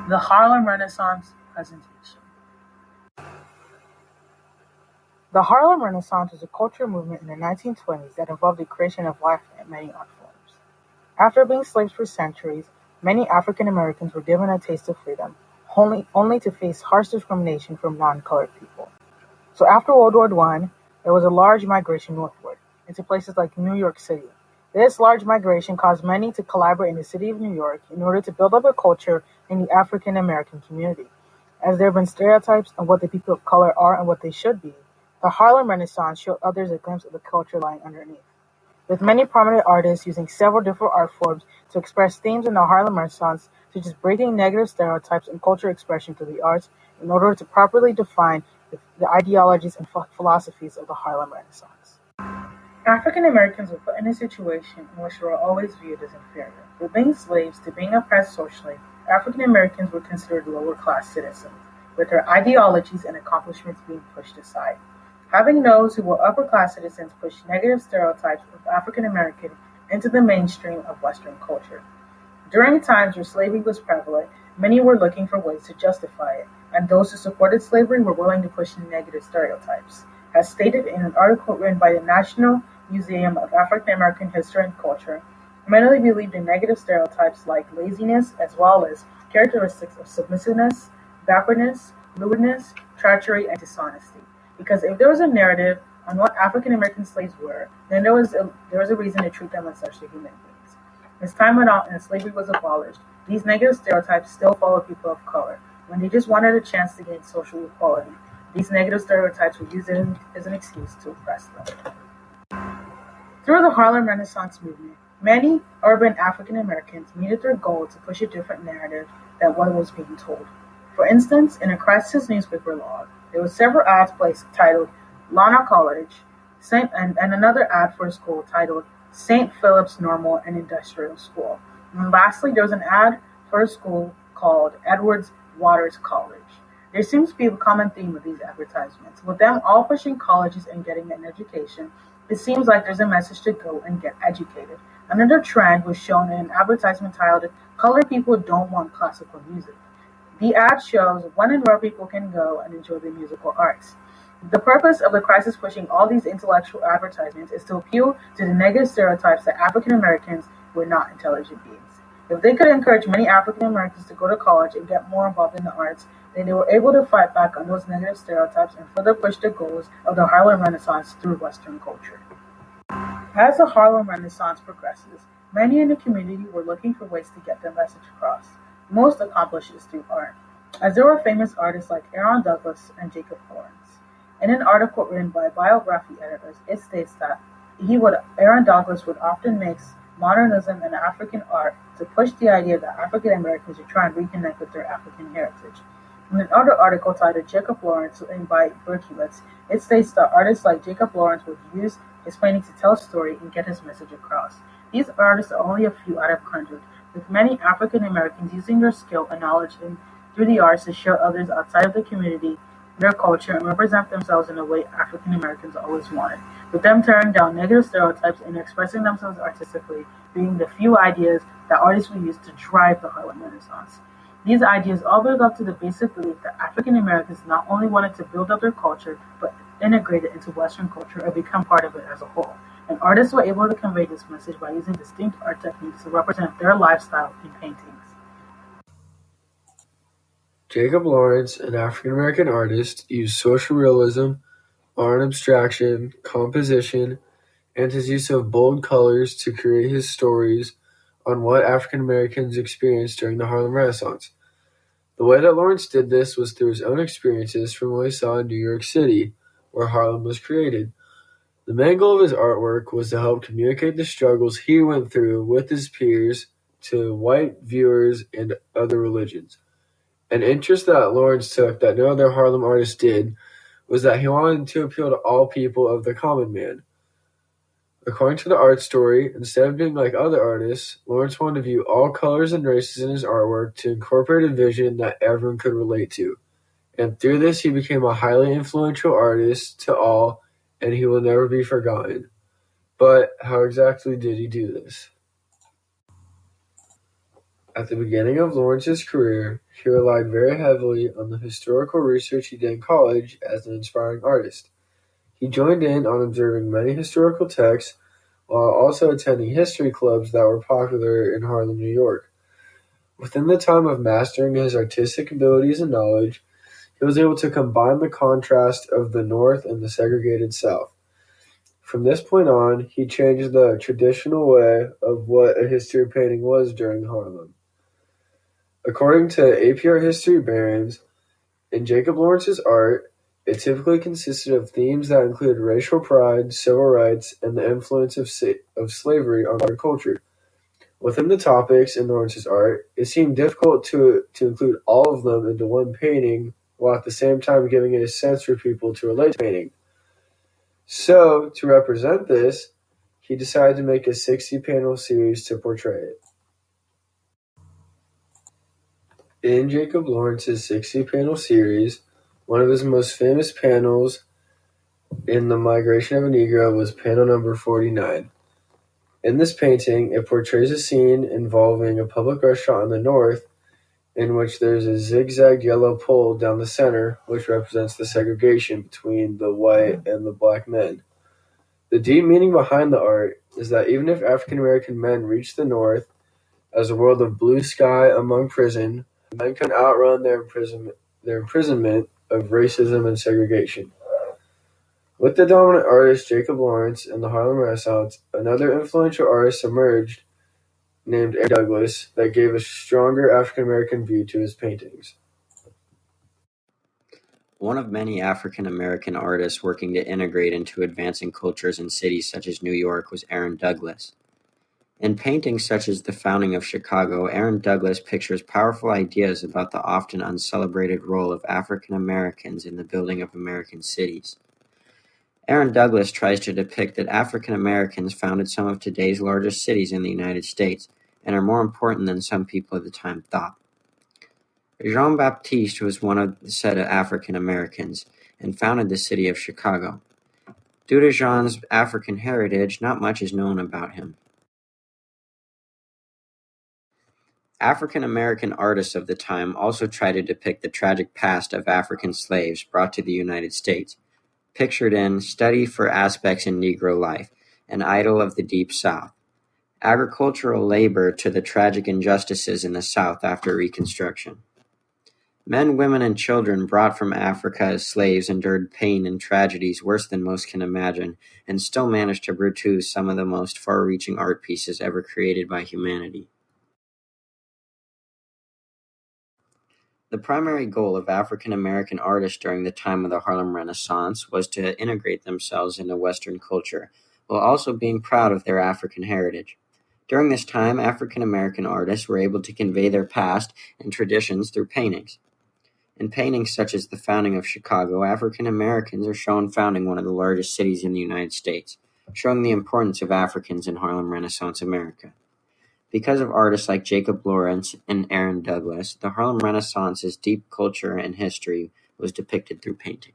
The Harlem Renaissance presentation. The Harlem Renaissance was a cultural movement in the 1920s that involved the creation of life in many art forms. After being slaves for centuries, many African Americans were given a taste of freedom, only to face harsh discrimination from non-colored people. So after World War I, there was a large migration northward, into places like New York City. This large migration caused many to collaborate in the city of New York in order to build up a culture in the African American community. As there have been stereotypes on what the people of color are and what they should be, the Harlem Renaissance showed others a glimpse of the culture lying underneath. With many prominent artists using several different art forms to express themes in the Harlem Renaissance, such as breaking negative stereotypes and cultural expression through the arts in order to properly define the ideologies and philosophies of the Harlem Renaissance. African Americans were put in a situation in which they were always viewed as inferior. From being slaves to being oppressed socially, African Americans were considered lower-class citizens, with their ideologies and accomplishments being pushed aside. Having those who were upper-class citizens push negative stereotypes of African American into the mainstream of Western culture. During times where slavery was prevalent, many were looking for ways to justify it, and those who supported slavery were willing to push negative stereotypes. As stated in an article written by the National Museum of African American History and Culture, many believed in negative stereotypes like laziness as well as characteristics of submissiveness, backwardness, lewdness, treachery, and dishonesty. Because if there was a narrative on what African American slaves were, then there was a reason to treat them as such human beings. As time went on and slavery was abolished, these negative stereotypes still followed people of color. When they just wanted a chance to gain social equality, these negative stereotypes were used as an excuse to oppress them. Through the Harlem Renaissance movement, many urban African Americans made it their goal to push a different narrative than what was being told. For instance, in a crisis newspaper log, there were several ads placed titled Lana College, and another ad for a school titled St. Philip's Normal and Industrial School. And lastly, there was an ad for a school called Edwards Waters College. There seems to be a common theme with these advertisements. With them all pushing colleges and getting an education, it seems like there's a message to go and get educated. Another trend was shown in an advertisement titled Colored People Don't Want Classical Music. The ad shows when and where people can go and enjoy the musical arts. The purpose of the crisis pushing all these intellectual advertisements is to appeal to the negative stereotypes that African Americans were not intelligent beings. If they could encourage many African Americans to go to college and get more involved in the arts, then they were able to fight back on those negative stereotypes and further push the goals of the Harlem Renaissance through Western culture. As the Harlem Renaissance progresses, many in the community were looking for ways to get their message across. Most accomplished this through art, as there were famous artists like Aaron Douglas and Jacob Lawrence. In an article written by biography editors, it states that Aaron Douglas would often mix modernism and African art to push the idea that African Americans should try and reconnect with their African heritage. In another article titled Jacob Lawrence, written by Berkowitz, it states that artists like Jacob Lawrence would use his painting to tell a story and get his message across. These artists are only a few out of hundreds, with many African Americans using their skill and knowledge through the arts to show others outside of the community their culture and represent themselves in a way African Americans always wanted, with them tearing down negative stereotypes and expressing themselves artistically being the few ideas that artists would use to drive the Harlem Renaissance. These ideas all build up to the basic belief that African Americans not only wanted to build up their culture, but integrate it into Western culture and become part of it as a whole. And artists were able to convey this message by using distinct art techniques to represent their lifestyle in paintings. Jacob Lawrence, an African-American artist, used social realism, art abstraction, composition, and his use of bold colors to create his stories on what African Americans experienced during the Harlem Renaissance. The way that Lawrence did this was through his own experiences from what he saw in New York City, where Harlem was created. The main goal of his artwork was to help communicate the struggles he went through with his peers to white viewers and other religions. An interest that Lawrence took that no other Harlem artist did was that he wanted to appeal to all people of the common man. According to the art story, instead of being like other artists, Lawrence wanted to view all colors and races in his artwork to incorporate a vision that everyone could relate to. And through this, he became a highly influential artist to all, and he will never be forgotten. But how exactly did he do this? At the beginning of Lawrence's career, he relied very heavily on the historical research he did in college as an inspiring artist. He joined in on observing many historical texts while also attending history clubs that were popular in Harlem, New York. Within the time of mastering his artistic abilities and knowledge, he was able to combine the contrast of the North and the segregated South. From this point on, he changed the traditional way of what a history painting was during Harlem. According to APR historians, in Jacob Lawrence's art, it typically consisted of themes that included racial pride, civil rights, and the influence of slavery on modern culture. Within the topics in Lawrence's art, it seemed difficult to include all of them into one painting, while at the same time giving it a sense for people to relate to the painting. So, to represent this, he decided to make a 60-panel series to portray it. In Jacob Lawrence's 60-panel series, one of his most famous panels in The Migration of a Negro was panel number 49. In this painting, it portrays a scene involving a public restaurant in the north in which there's a zigzag yellow pole down the center, which represents the segregation between the white and the black men. The deep meaning behind the art is that even if African American men reach the north as a world of blue sky among prison, men can outrun their imprisonment of racism and segregation. With the dominant artist Jacob Lawrence in the Harlem Renaissance, another influential artist emerged named Aaron Douglas that gave a stronger African American view to his paintings. One of many African American artists working to integrate into advancing cultures in cities such as New York was Aaron Douglas. In paintings such as The Founding of Chicago, Aaron Douglas pictures powerful ideas about the often uncelebrated role of African Americans in the building of American cities. Aaron Douglas tries to depict that African Americans founded some of today's largest cities in the United States and are more important than some people at the time thought. Jean-Baptiste was one of the set of African Americans and founded the city of Chicago. Due to Jean's African heritage, not much is known about him. African American artists of the time also tried to depict the tragic past of African slaves brought to the United States, pictured in Study for Aspects in Negro Life, An Idyll of the Deep South, agricultural labor to the tragic injustices in the South after Reconstruction. Men, women, and children brought from Africa as slaves endured pain and tragedies worse than most can imagine, and still managed to produce some of the most far-reaching art pieces ever created by humanity. The primary goal of African American artists during the time of the Harlem Renaissance was to integrate themselves into Western culture, while also being proud of their African heritage. During this time, African American artists were able to convey their past and traditions through paintings. In paintings such as The Founding of Chicago, African Americans are shown founding one of the largest cities in the United States, showing the importance of Africans in Harlem Renaissance America. Because of artists like Jacob Lawrence and Aaron Douglas, the Harlem Renaissance's deep culture and history was depicted through painting.